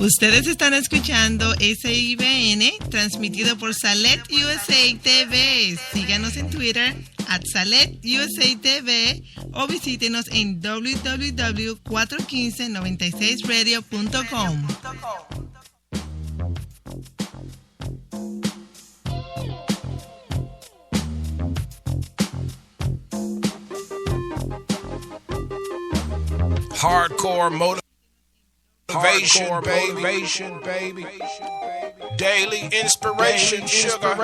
Ustedes están escuchando SIBN, transmitido por Salet USA TV. Síganos en Twitter, @SaletUSATV, o visítenos en www.41596radio.com. Hardcore motivation, baby. Daily inspiration, sugar.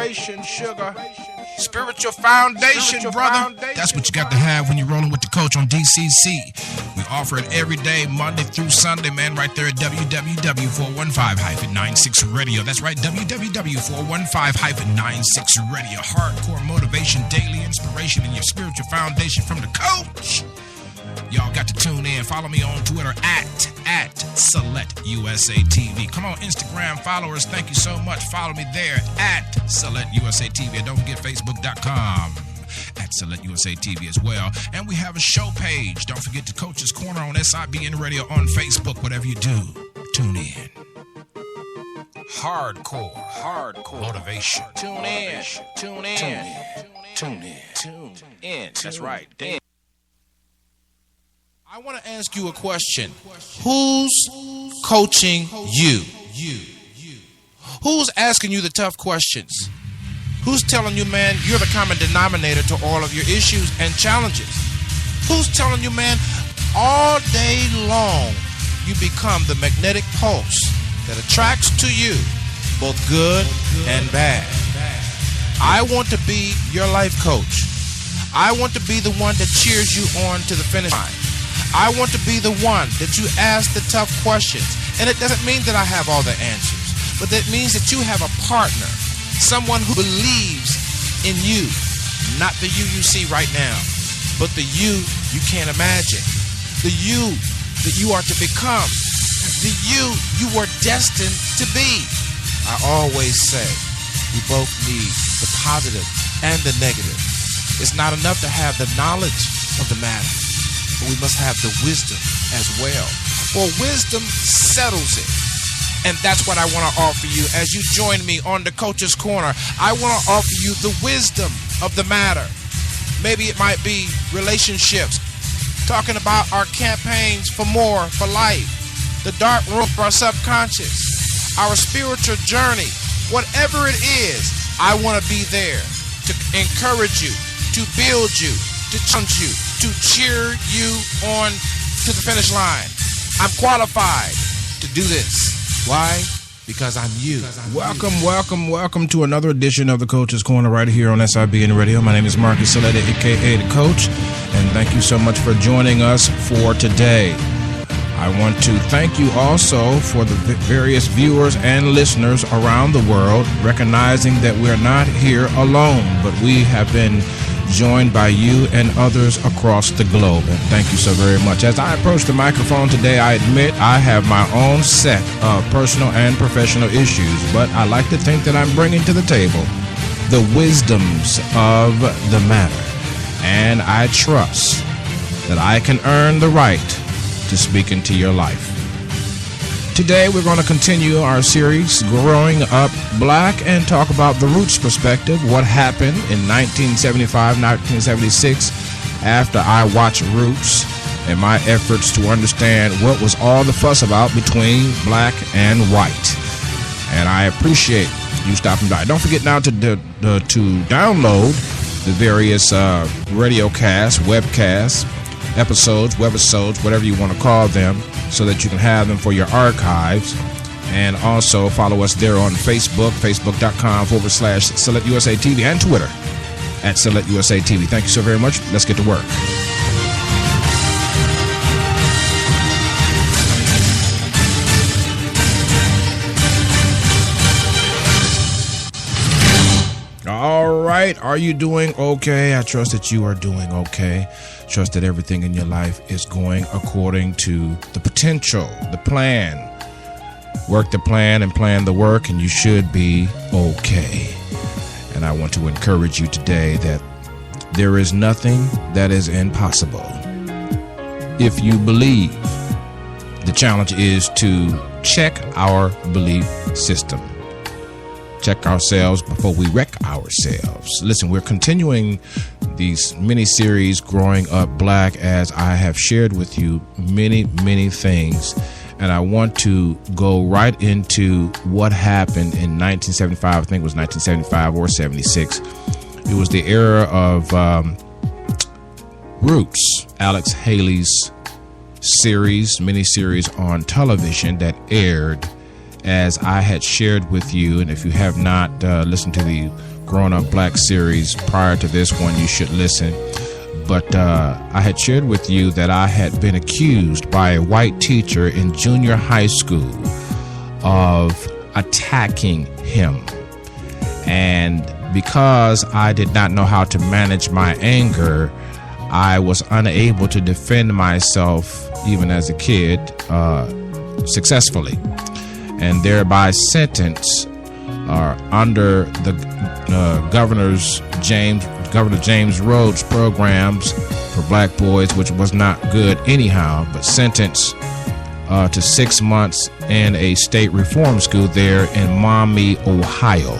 Spiritual foundation, brother. That's what you got to have when you're rolling with the coach on DCC. We offer it every day, Monday through Sunday, man, right there at www.415-96 Radio. That's right, www.415-96 Radio. Hardcore motivation, daily inspiration, and your spiritual foundation from the coach. Y'all got to tune in. Follow me on Twitter at SelectUSATV. Come on, Instagram followers. Thank you so much. Follow me there at SelectUSATV. And don't forget Facebook.com at SelectUSATV as well. And we have a show page. Don't forget the Coach's Corner on SIBN Radio on Facebook. Whatever you do, tune in. Hardcore motivation. Tune in. That's right. Damn. I want to ask you a question. Who's coaching you? Who's asking you the tough questions? Who's telling you, man, you're the common denominator to all of your issues and challenges? Who's telling you, man, all day long you become the magnetic pulse that attracts to you both good and bad? I want to be your life coach. I want to be the one that cheers you on to the finish line. I want to be the one that you ask the tough questions. And it doesn't mean that I have all the answers, but that means that you have a partner, someone who believes in you, not the you see right now, but the you can't imagine, the you that you are to become, the you are destined to be. I always say we both need the positive and the negative. It's not enough to have the knowledge of the matter, but we must have the wisdom as well. For wisdom settles it. And that's what I want to offer you as you join me on the Coach's Corner. I want to offer you the wisdom of the matter. Maybe it might be relationships, talking about our campaigns for more, for life, the dark room of our subconscious, our spiritual journey. Whatever it is, I want to be there to encourage you, to build you, to challenge you, to cheer you on to the finish line. I'm qualified to do this. Why? Because I'm you. Welcome to another edition of the Coach's Corner right here on SIBN Radio. My name is Marcus Saletta, a.k.a. The Coach, and thank you so much for joining us for today. I want to thank you also for the various viewers and listeners around the world, recognizing that we're not here alone, but we have been joined by you and others across the globe. And thank you so very much. As I approach the microphone today, I admit I have my own set of personal and professional issues, but I like to think that I'm bringing to the table the wisdoms of the matter. And I trust that I can earn the right to speak into your life. Today we're going to continue our series, Growing Up Black, and talk about the roots perspective, what happened in 1975, 1976, after I watched Roots, and my efforts to understand what was all the fuss about between black and white. And I appreciate you stopping by. Don't forget now to download the various radio casts, webcasts, episodes, webisodes, whatever you want to call them, so that you can have them for your archives. And also follow us there on Facebook, facebook.com/SelectUSATV, and Twitter at SelectUSATV. Thank you so very much. Let's get to work. All right. Are you doing okay? I trust that you are doing okay. Trust that everything in your life is going according to the potential, the plan. Work the plan and plan the work, and you should be okay. And I want to encourage you today that there is nothing that is impossible if you believe. The challenge is to check our belief system. Check ourselves before we wreck ourselves. Listen, we're continuing these mini-series, Growing Up Black, as I have shared with you many, many things. And I want to go right into what happened in 1975. I think it was 1975 or 76. It was the era of Roots, Alex Haley's mini-series on television that aired, as I had shared with you. And if you have not listened to the Growing Up Black series prior to this one, you should listen. But I had shared with you that I had been accused by a white teacher in junior high school of attacking him. And because I did not know how to manage my anger, I was unable to defend myself, even as a kid, successfully, and thereby sentenced under the Governor James Rhodes programs for black boys, which was not good anyhow, but sentenced to 6 months in a state reform school there in Maumee, Ohio.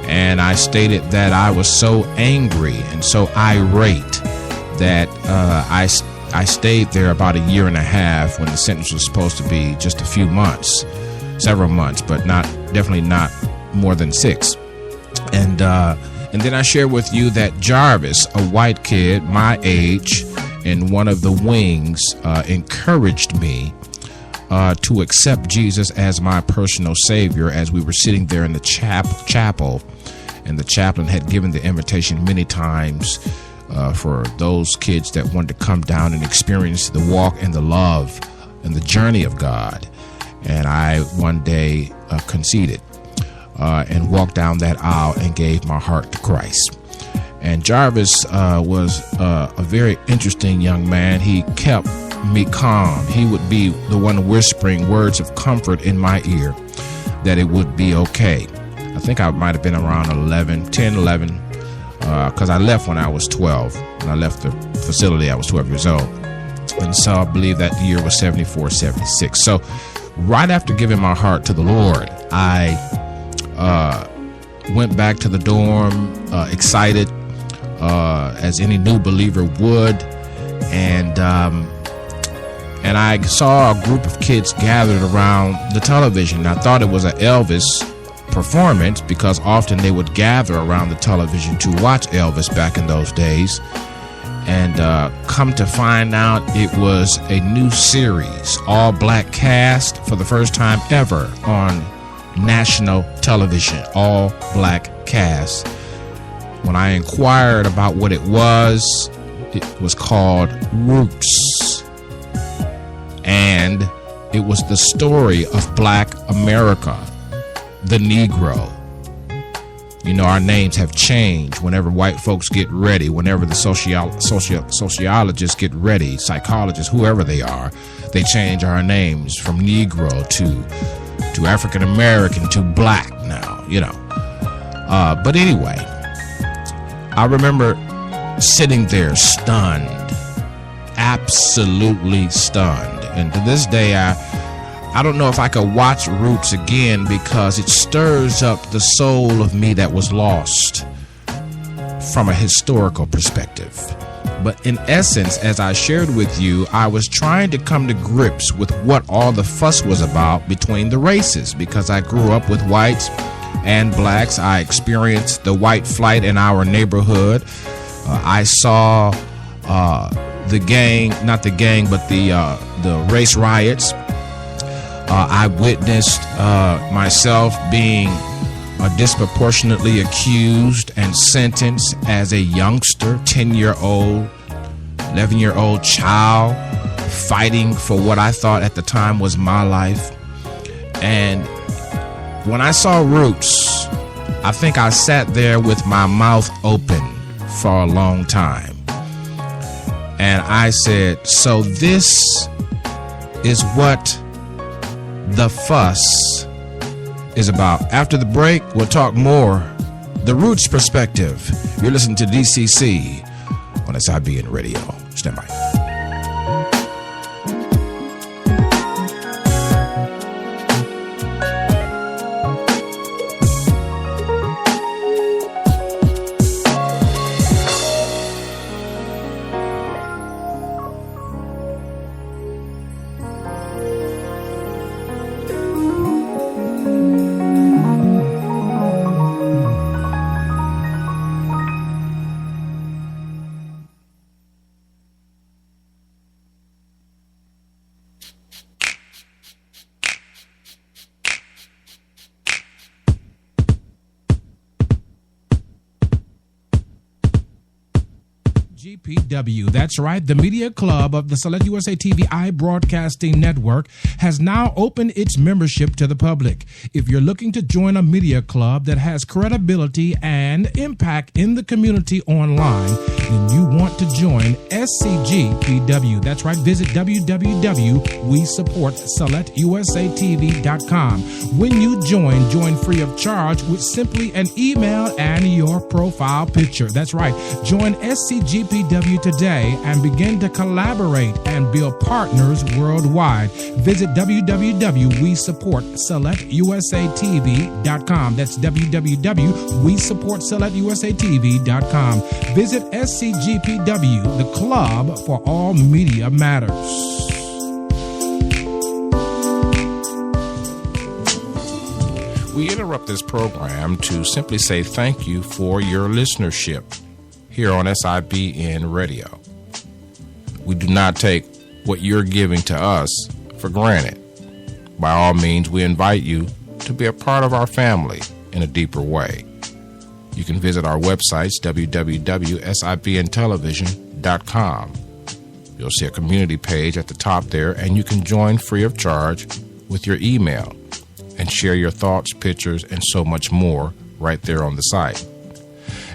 And I stated that I was so angry and so irate that I stayed there about a year and a half when the sentence was supposed to be just a few months, several months, but definitely not more than 6. And then I shared with you that Jarvis, a white kid my age, in one of the wings, encouraged me to accept Jesus as my personal Savior as we were sitting there in the chapel, and the chaplain had given the invitation many times for those kids that wanted to come down and experience the walk and the love and the journey of God. And I one day conceded and walked down that aisle and gave my heart to Christ. And Jarvis was a very interesting young man. He kept me calm. He would be the one whispering words of comfort in my ear that it would be okay. I think I might have been around 11, because I left when I was 12. When I left the facility, I was 12 years old. And so I believe that year was 74, 76. So right after giving my heart to the Lord, I went back to the dorm, excited, as any new believer would. And I saw a group of kids gathered around the television. I thought it was an Elvis performance, because often they would gather around the television to watch Elvis back in those days. And come to find out, it was a new series, all black cast, for the first time ever on national television, all black cast. When I inquired about what it was called Roots. And it was the story of Black America, the Negro. You know, our names have changed whenever white folks get ready, whenever the sociologists get ready, psychologists, whoever they are, they change our names from Negro to African American to Black now, you know. But anyway, I remember sitting there stunned, absolutely stunned. And to this day, I don't know if I could watch Roots again, because it stirs up the soul of me that was lost from a historical perspective. But in essence, as I shared with you, I was trying to come to grips with what all the fuss was about between the races, because I grew up with whites and blacks. I experienced the white flight in our neighborhood. I saw the race riots. I witnessed myself being disproportionately accused and sentenced as a youngster, 10-year-old, 11-year-old child, fighting for what I thought at the time was my life. And when I saw Roots, I think I sat there with my mouth open for a long time. And I said, so this is what the fuss is about. After the break, we'll talk more. The Roots perspective. You're listening to DCC on SIBN Radio. Stand by. SCGPW. That's right. The Media Club of the Select USA TV iBroadcasting Network has now opened its membership to the public. If you're looking to join a media club that has credibility and impact in the community online, then you want to join SCGPW. That's right. Visit www.WeSupportSelectUSATV.com. When you join free of charge with simply an email and your profile picture. That's right. Join SCGPW today and begin to collaborate and build partners worldwide. Visit www.WeSupportSelectUSATV.com. That's www.WeSupportSelectUSATV.com. Visit SCGPW, the club for all media matters. We interrupt this program to simply say thank you for your listenership here on SIBN Radio. We do not take what you're giving to us for granted. By all means, we invite you to be a part of our family in a deeper way. You can visit our websites, www.sibntelevision.com. You'll see a community page at the top there, and you can join free of charge with your email and share your thoughts, pictures, and so much more right there on the site.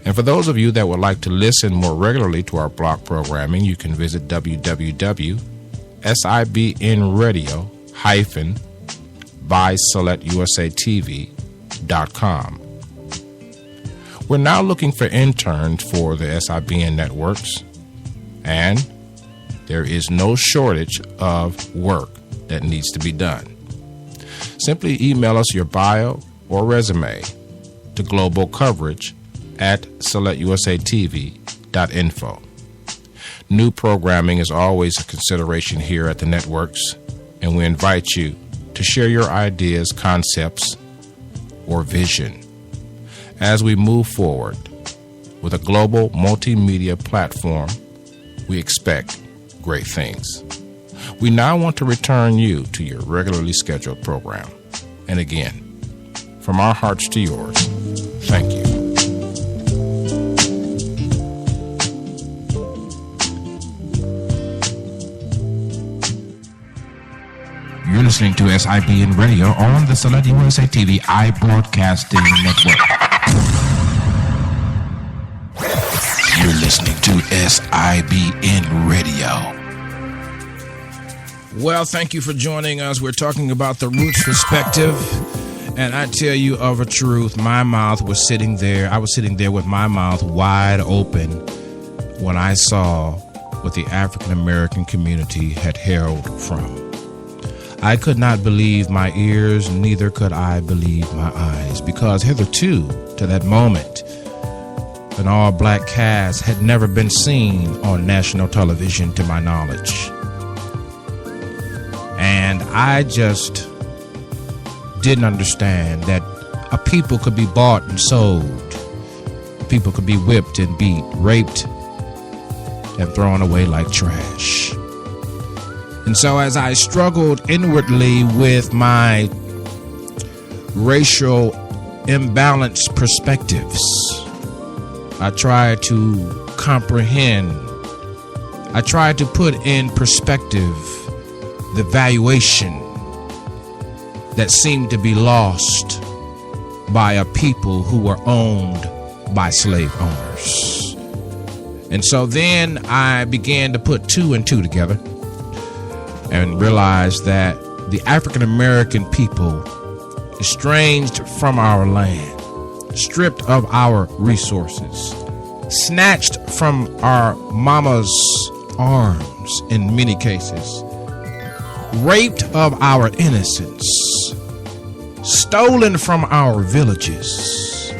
And for those of you that would like to listen more regularly to our block programming, you can visit www.SIBNradio-by-SelectUSATV.com. We're now looking for interns for the SIBN networks, and there is no shortage of work that needs to be done. Simply email us your bio or resume to globalcoverage@selectusatv.info. New programming is always a consideration here at the networks, and we invite you to share your ideas, concepts, or vision. As we move forward with a global multimedia platform, we expect great things. We now want to return you to your regularly scheduled program. And again, from our hearts to yours, thank you. You're listening to SIBN Radio on the Select USA TV iBroadcasting Network. You're listening to SIBN Radio. Well, thank you for joining us. We're talking about the roots perspective. And I tell you of a truth, my mouth was sitting there. I was sitting there with my mouth wide open when I saw what the African American community had hailed from. I could not believe my ears, neither could I believe my eyes, because hitherto, to that moment, an all-black cast had never been seen on national television to my knowledge. And I just didn't understand that a people could be bought and sold. People could be whipped and beat, raped, and thrown away like trash. And so as I struggled inwardly with my racial imbalance perspectives, I tried to comprehend, I tried to put in perspective the valuation that seemed to be lost by a people who were owned by slave owners. And so then I began to put two and two together and realized that the African American people, estranged from our land, stripped of our resources, snatched from our mama's arms in many cases, raped of our innocence, stolen from our villages,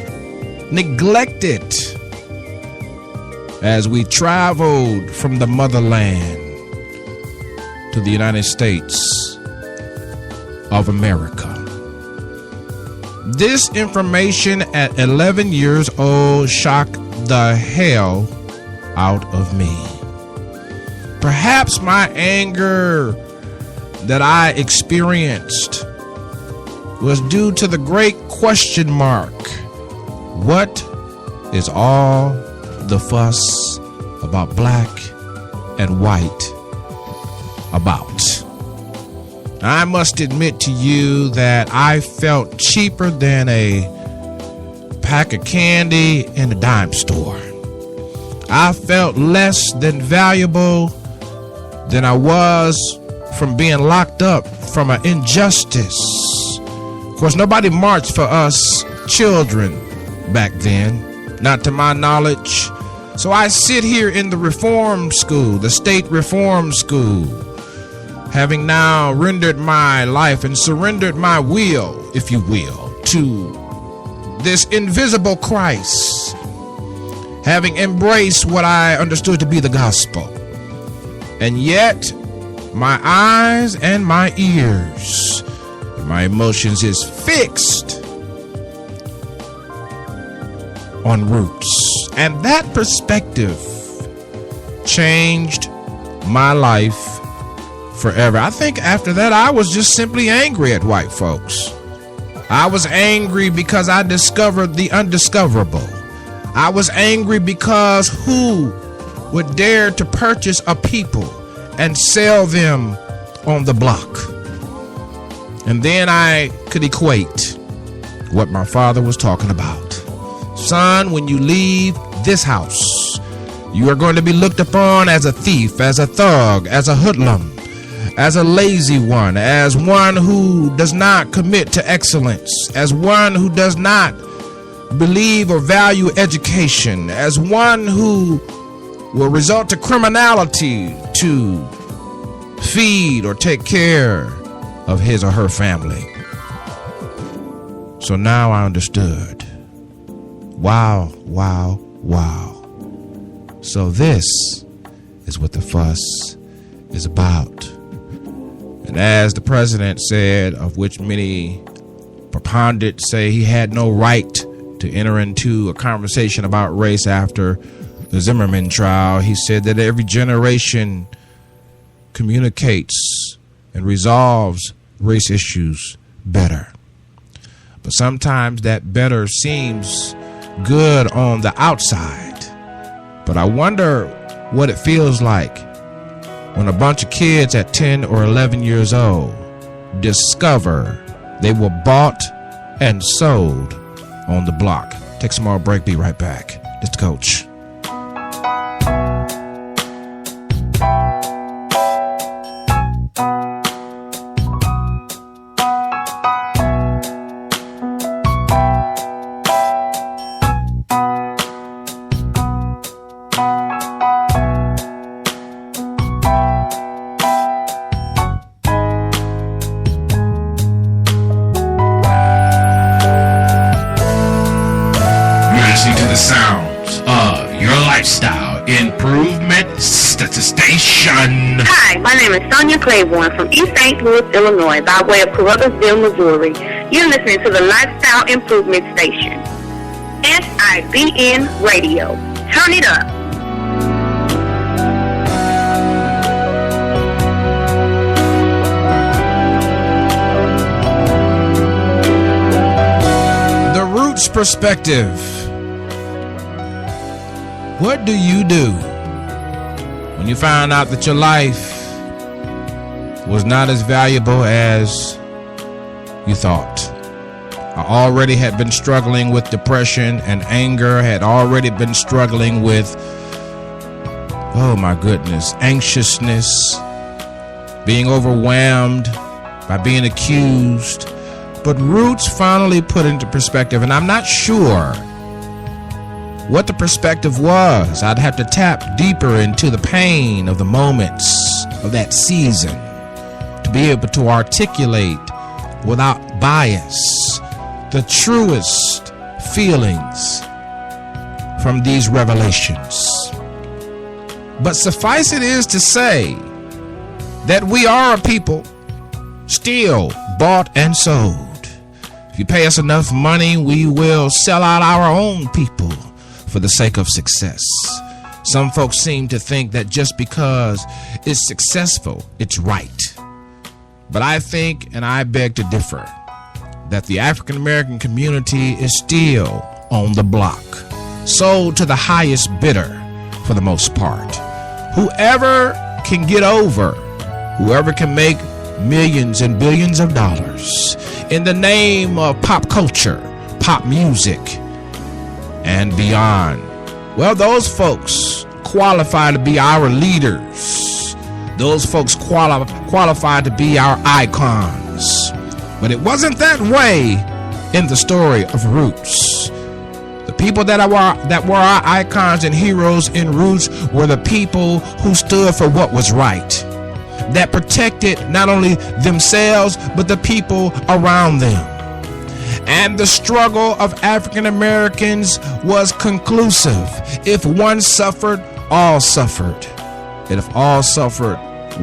neglected as we traveled from the motherland to the United States of America. This information at 11 years old shocked the hell out of me. Perhaps my anger that I experienced was due to the great question mark. What is all the fuss about black and white about. I must admit to you that I felt cheaper than a pack of candy in a dime store. I felt less than valuable than I was from being locked up from an injustice. Of course, nobody marched for us children back then, not to my knowledge. So I sit here in the reform school, the state reform school, having now rendered my life and surrendered my will, if you will, to this invisible Christ, having embraced what I understood to be the gospel. And yet, my eyes and my ears, my emotions is fixed on roots. And that perspective changed my life forever. I think after that, I was just simply angry at white folks. I was angry because I discovered the undiscoverable. I was angry because who would dare to purchase a people and sell them on the block? And then I could equate what my father was talking about. Son, when you leave this house, you are going to be looked upon as a thief, as a thug, as a hoodlum, as a lazy one, as one who does not commit to excellence, as one who does not believe or value education, as one who will resort to criminality to feed or take care of his or her family. So now I understood. Wow, wow, wow. So this is what the fuss is about. And as the president said, of which many pundits say he had no right to enter into a conversation about race after the Zimmerman trial, he said that every generation communicates and resolves race issues better. But sometimes that better seems good on the outside. But I wonder what it feels like when a bunch of kids at 10 or 11 years old discover they were bought and sold on the block. Take a small break, be right back. This the coach. Hi, my name is Sonia Claiborne from East St. Louis, Illinois, by way of Carruthersville, Missouri. You're listening to the Lifestyle Improvement Station, SIBN Radio. Turn it up. The Roots Perspective. What do you do when you find out that your life was not as valuable as you thought? I already had been struggling with depression and anger, had already been struggling with, oh my goodness, anxiousness, being overwhelmed by being accused. But Roots finally put into perspective, and I'm not sure what the perspective was. I'd have to tap deeper into the pain of the moments of that season to be able to articulate without bias the truest feelings from these revelations. But suffice it is to say that we are a people still bought and sold. If you pay us enough money, we will sell out our own people for the sake of success. Some folks seem to think that just because it's successful, it's right. But I think, and I beg to differ, that the African American community is still on the block, sold to the highest bidder for the most part. Whoever can get over, whoever can make millions and billions of dollars in the name of pop culture, pop music, and beyond, well, those folks qualify to be our leaders. Those folks qualify to be our icons. But it wasn't that way in the story of Roots. The people that were our icons and heroes in Roots were the people who stood for what was right, that protected not only themselves but the people around them. And the struggle of African Americans was conclusive. If one suffered, all suffered. And if all suffered,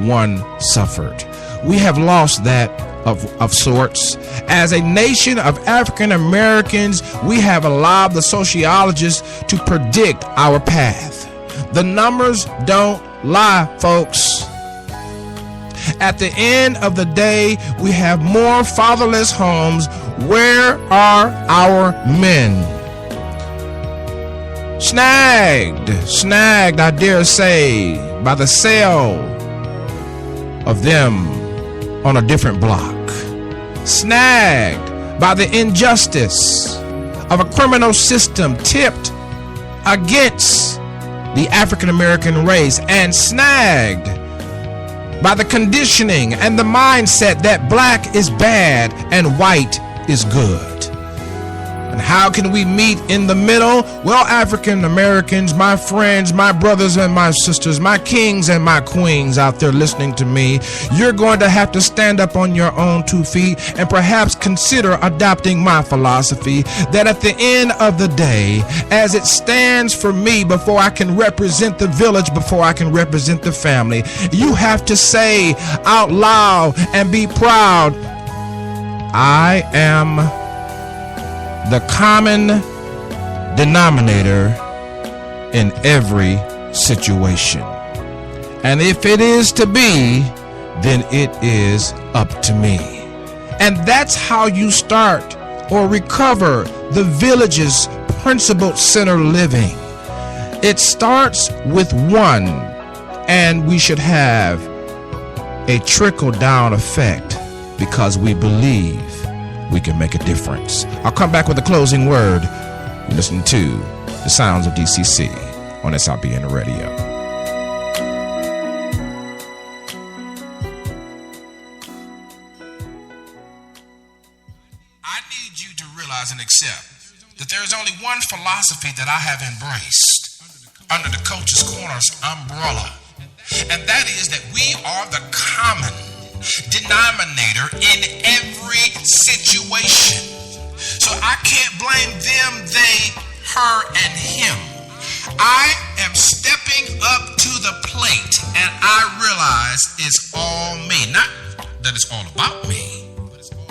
one suffered. We have lost that of sorts. As a nation of African Americans, we have allowed the sociologists to predict our path. The numbers don't lie, folks. At the end of the day, we have more fatherless homes. Where are our men? Snagged, I dare say, by the sale of them on a different block. Snagged by the injustice of a criminal system tipped against the African American race, and snagged by the conditioning and the mindset that black is bad and white is good. And how can we meet in the middle? Well, African Americans, my friends, my brothers and my sisters, my kings and my queens out there listening to me, you're going to have to stand up on your own 2 feet and perhaps consider adopting my philosophy that at the end of the day, as it stands for me, before I can represent the village, before I can represent the family, you have to say out loud and be proud, I am the common denominator in every situation. And if it is to be, then it is up to me. And that's how you start or recover the village's principle-centered living. It starts with one, and we should have a trickle-down effect because we believe we can make a difference. I'll come back with a closing word. You're listening to the sounds of DCC on SRBN Radio. I need you to realize and accept that there is only one philosophy that I have embraced under the Coach's Corner's umbrella, and that is that we are the common denominator in every situation. So I can't blame them, they, her, and him. I am stepping up to the plate, and I realize it's all me. Not that it's all about me,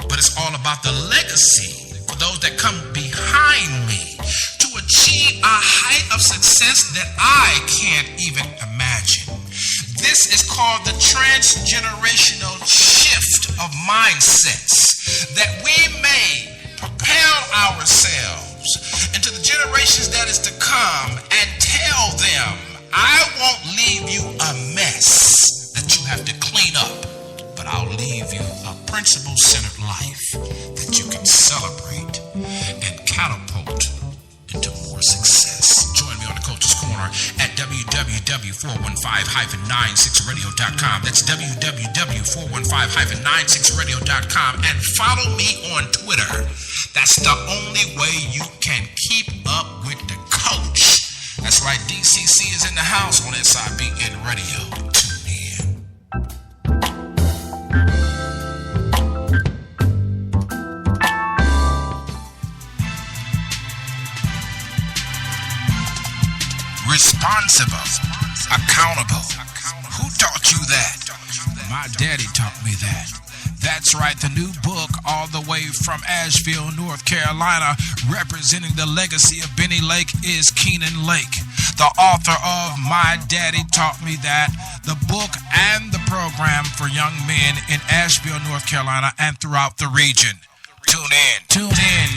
but it's all about the legacy for those that come behind me to achieve a height of success that I can't even imagine. This is called the transgenerational shift of mindsets, that we may propel ourselves into the generations that is to come and tell them, I won't leave you a mess that you have to clean up, but I'll leave you a principle-centered life that you can celebrate and catapult into more success. Join me on the Coach's Corner at www.415-96radio.com. That's www.415-96radio.com, and follow me on Twitter. That's the only way you can keep up with the coach. That's right, DCC is in the house on SIBN Radio. Tune in. Responsible, accountable. Who taught you that? My daddy taught me that. That's right, the new book all the way from Asheville, North Carolina, representing the legacy of Benny Lake is Keenan Lake, the author of My Daddy Taught Me That, the book and the program for young men in Asheville, North Carolina, and throughout the region. Tune in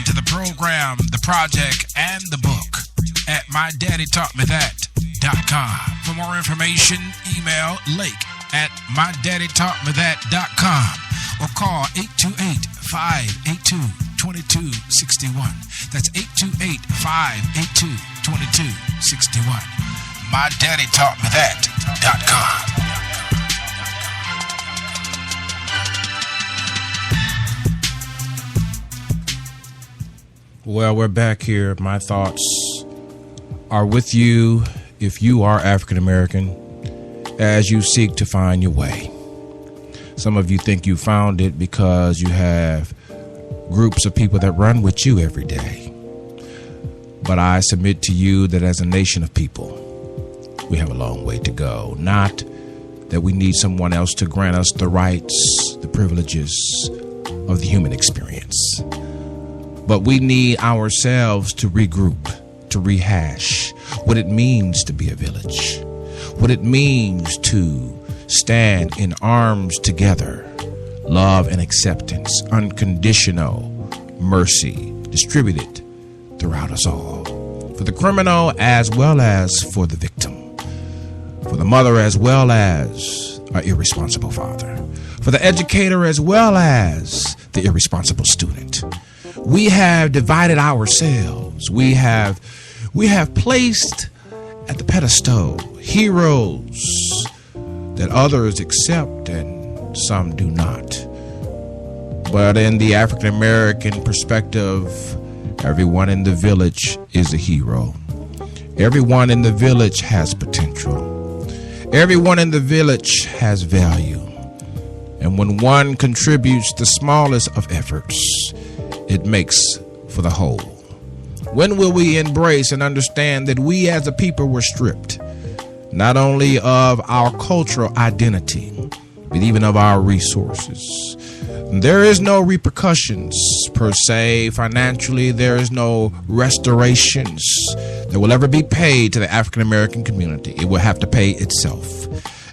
to the program, the project, and the book at My Daddy Taught Me That myDaddyTaughtMeThat.com. For more information, email lake@myDaddyTaughtMeThat.com or call 828-582-2261. That's 828-582-2261. myDaddyTaughtMeThat.com. Well, we're back here. My thoughts are with you if you are African American as you seek to find your way. Some of you think you found it because you have groups of people that run with you every day. But I submit to you that as a nation of people, we have a long way to go. Not that we need someone else to grant us the rights, the privileges of the human experience. But we need ourselves to regroup, to rehash what it means to be a village, what it means to stand in arms together, love and acceptance, unconditional mercy distributed throughout us all, for the criminal as well as for the victim, for the mother as well as our irresponsible father, for the educator as well as the irresponsible student. We have divided ourselves. We have placed at the pedestal heroes that others accept and some do not. But in the African American perspective, everyone in the village is a hero. Everyone in the village has potential. Everyone in the village has value. And when one contributes the smallest of efforts, it makes for the whole. When will we embrace and understand that we as a people were stripped not only of our cultural identity, but even of our resources? There is no repercussions per se. Financially, there is no restorations that will ever be paid to the African American community. It will have to pay itself.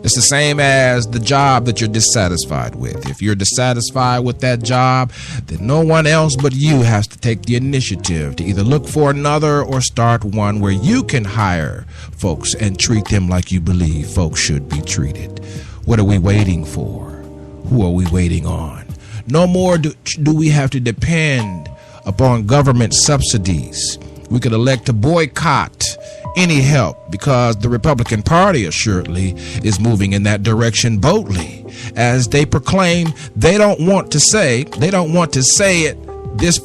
It's the same as the job that you're dissatisfied with. If you're dissatisfied with that job, then no one else but you has to take the initiative to either look for another or start one where you can hire folks and treat them like you believe folks should be treated. What are we waiting for? Who are we waiting on? No more do we have to depend upon government subsidies. We could elect to boycott any help because the Republican Party assuredly is moving in that direction boldly as they proclaim they don't want to say it this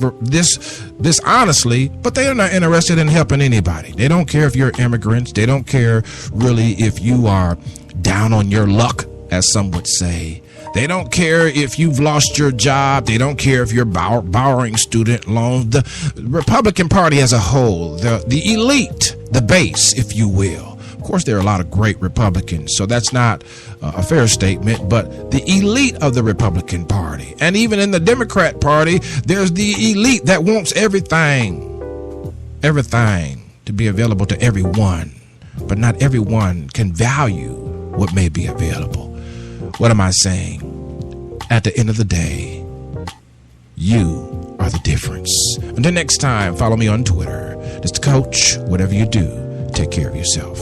honestly, but they are not interested in helping anybody. They don't care if you're immigrants. They don't care really if you are down on your luck, as some would say. They don't care if you've lost your job. They don't care if you're borrowing student loans. The Republican Party as a whole, the elite, the base, if you will. Of course, there are a lot of great Republicans, so that's not a fair statement, but the elite of the Republican Party, and even in the Democrat Party, there's the elite that wants everything to be available to everyone, but not everyone can value what may be available. What am I saying? At the end of the day, you are the difference. Until next time, follow me on Twitter. Just coach, whatever you do, take care of yourself.